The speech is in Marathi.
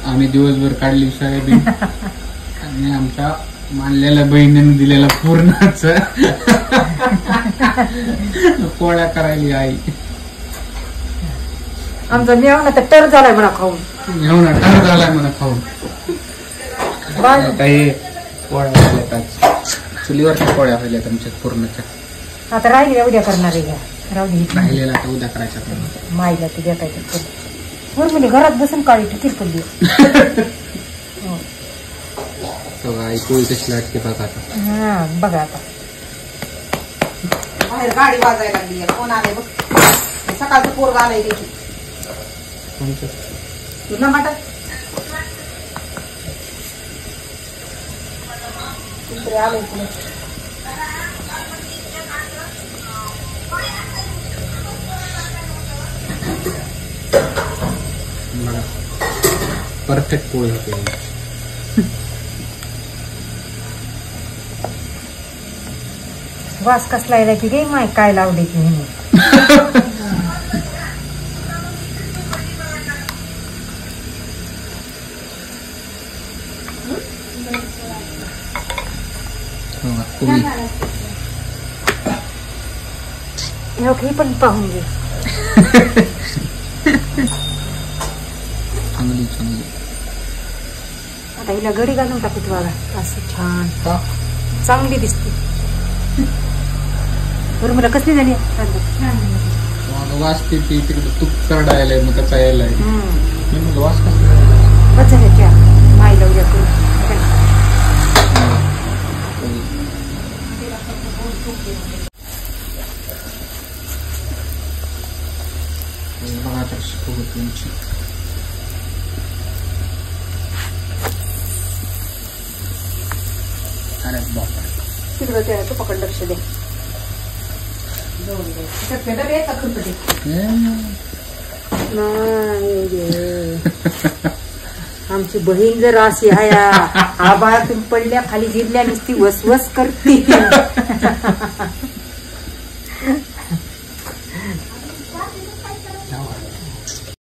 आम्ही दिवसभर काढली सोयाबीन आणि आमच्या मानलेल्या बहिणीने दिलेला पूर्णच पोळ्या करायली आई. आमचा मेवणा तर टर झालाय म्हणा खाऊन. मेवणा टर झालाय म्हणा खाऊन. काही पोळ्या झाल्या चुलीवरच्या पोळ्या व्हायल्या आमच्या पूर्णच्या. आता राहिलेल्या उद्या करणार आहे. राहिलेला आता उद्या करायचा. माईला ते देता येते म्हणजे घरात बसून काळी टिकीर पडली. आई पोळी कशी लाटते बघा आता. हा बघा आता बाहेर गाडी वाजायला लागली. कोण आले बघ. सकाळचं पोरग आलंय देखील. तुझं माटा आलंय तुला. परफेक्ट पोळी होते. वास कसला यायला की गे माय काय लावले की म्हणून. हे पण पाहून घे. चांगली चांगली. आता हिला गडी घालून टाकत बघा. असं छान चांगली दिसते. बरं मला कसली झाली. वास ती तिकडे तूप करडायलाय मग त्याचा यायलाय. वास बस झालं क्या माईला उद्या करून. बघा तर शिकवत तुमची. अरे बापरे तिकडं त्या तू पकड लक्ष दे. आमची बहीण जर अशी हाया आबाळातून पडल्या खाली गिरल्या नुसती वसवस करते.